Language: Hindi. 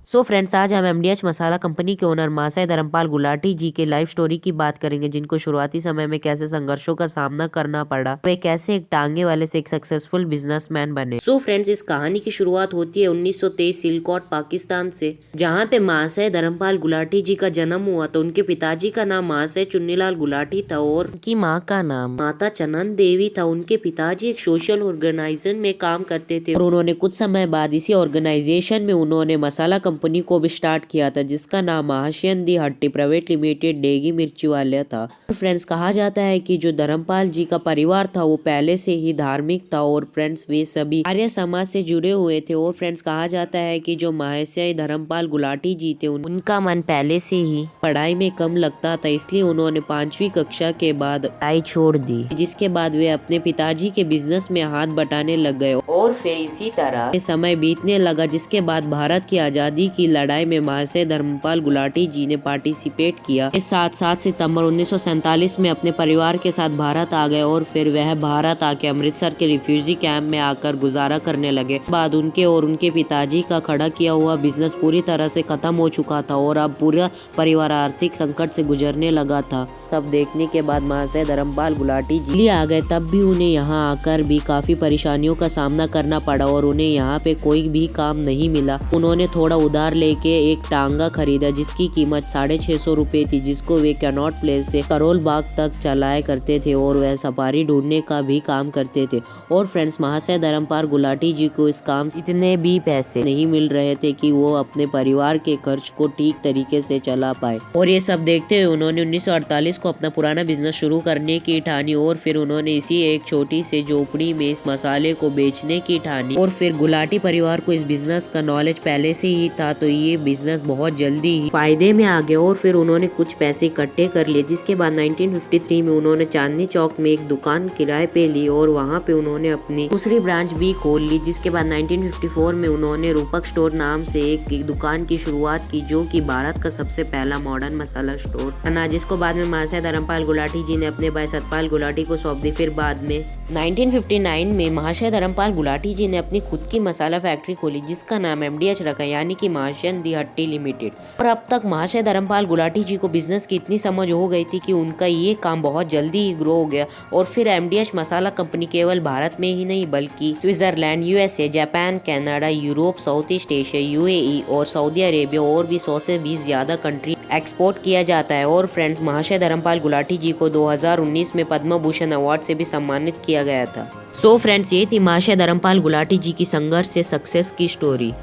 सो फ्रेंड्स, आज हम एमडीएच मसाला कंपनी के ओनर महाशय धर्मपाल गुलाटी जी के लाइफ स्टोरी की बात करेंगे, जिनको शुरुआती समय में कैसे संघर्षों का सामना करना पड़ा, वे कैसे एक टांगे वाले से एक सक्सेसफुल बिजनेसमैन बने। सो फ्रेंड्स, इस कहानी की शुरुआत होती है 1923 सिलकोट पाकिस्तान से, जहाँ पे महाशय धर्मपाल गुलाटी जी का जन्म हुआ। तो उनके पिताजी का नाम महाशय चुन्नीलाल गुलाटी था और उनकी माँ का नाम माता चनन देवी था। उनके पिताजी एक सोशल ऑर्गेनाइजेशन में काम करते थे और उन्होंने कुछ समय बाद इसी ऑर्गेनाइजेशन में उन्होंने मसाला कंपनी को भी स्टार्ट किया था, जिसका नाम महाशयन दी हट्टी प्राइवेट लिमिटेड डेगी मिर्ची वाले था। फ्रेंड्स, कहा जाता है कि जो धर्मपाल जी का परिवार था वो पहले से ही धार्मिक था और फ्रेंड्स वे सभी आर्य समाज से जुड़े हुए थे। और फ्रेंड्स, कहा जाता है कि जो महाशय धर्मपाल गुलाटी जी थे उनका मन पहले से ही पढ़ाई में कम लगता था, इसलिए उन्होंने 5वीं कक्षा के बाद पढ़ाई छोड़ दी, जिसके बाद वे अपने पिताजी के बिजनेस में हाथ बटाने लग गए। और फिर इसी तरह समय बीतने लगा, जिसके बाद भारत की आजादी की लड़ाई में महाशय धर्मपाल गुलाटी जी ने पार्टिसिपेट किया। इस 7 सितंबर 1947 में अपने परिवार के साथ भारत आ गए और फिर वह भारत आके अमृतसर के रिफ्यूजी कैंप में आकर गुजारा करने लगे। बाद उनके और उनके पिताजी का खड़ा किया हुआ बिजनेस पूरी तरह से खत्म हो चुका था और अब पूरा परिवार आर्थिक संकट से गुजरने लगा था। सब देखने के बाद महाशय धर्मपाल गुलाटी जी आ गए, तब भी उन्हें यहाँ आकर भी काफी परेशानियों का सामना करना पड़ा और उन्हें यहाँ पे कोई भी काम नहीं मिला। उन्होंने थोड़ा उधार लेके एक टांगा खरीदा, जिसकी कीमत 650 रुपए थी, जिसको वे कैनॉट प्लेस से करोल बाग तक चलाया करते थे और वह सफारी ढूंढने का भी काम करते थे। और फ्रेंड्स, महाशय धर्मपाल गुलाटी जी को इस काम इतने भी पैसे नहीं मिल रहे थे कि वो अपने परिवार के खर्च को ठीक तरीके से चला पाए। और ये सब देखते हुए उन्होंने 1948 को अपना पुराना बिजनेस शुरू करने की ठानी और फिर उन्होंने इसी एक छोटी से झोपड़ी में इस मसाले को बेचने की ठानी। और फिर गुलाटी परिवार को इस बिजनेस का नॉलेज पहले से ही था, तो ये बिजनेस बहुत जल्दी ही फायदे में आ गया और फिर उन्होंने कुछ पैसे इकट्ठे कर लिए। जिसके बाद 1953 में उन्होंने चांदनी चौक में एक दुकान किराए पे ली और वहाँ पे उन्होंने अपनी दूसरी ब्रांच भी खोल ली। जिसके बाद 1954 में उन्होंने रूपक स्टोर नाम से एक दुकान की शुरुआत की, जो कि भारत का सबसे पहला मॉडर्न मसाला स्टोर बना, जिसको बाद में महाशय धर्मपाल गुलाटी जी ने अपने भाई सतपाल गुलाटी को सौंप दी। फिर बाद में 1959 में महाशय धर्मपाल गुलाटी जी ने अपनी खुद की मसाला फैक्ट्री खोली, जिसका नाम एमडीएच रखा, यानी कि महाशयन दी हट्टी लिमिटेड। और अब तक महाशय धर्मपाल गुलाटी जी को बिजनेस की इतनी समझ हो गई थी कि उनका ये काम बहुत जल्दी ही ग्रो हो गया और फिर एमडीएच मसाला कंपनी केवल भारत में ही नहीं बल्कि Switzerland, USA, Japan, Canada, Europe, south east Asia, UAE और सऊदी अरेबिया और भी 100 से भी ज्यादा कंट्री एक्सपोर्ट किया जाता है। और फ्रेंड्स, महाशय धर्मपाल गुलाटी जी को 2019 में पद्म भूषण अवार्ड से भी सम्मानित किया गया था। सो फ्रेंड्स, ये थी महाशय धर्मपाल गुलाटी जी की संघर्ष से सक्सेस की स्टोरी।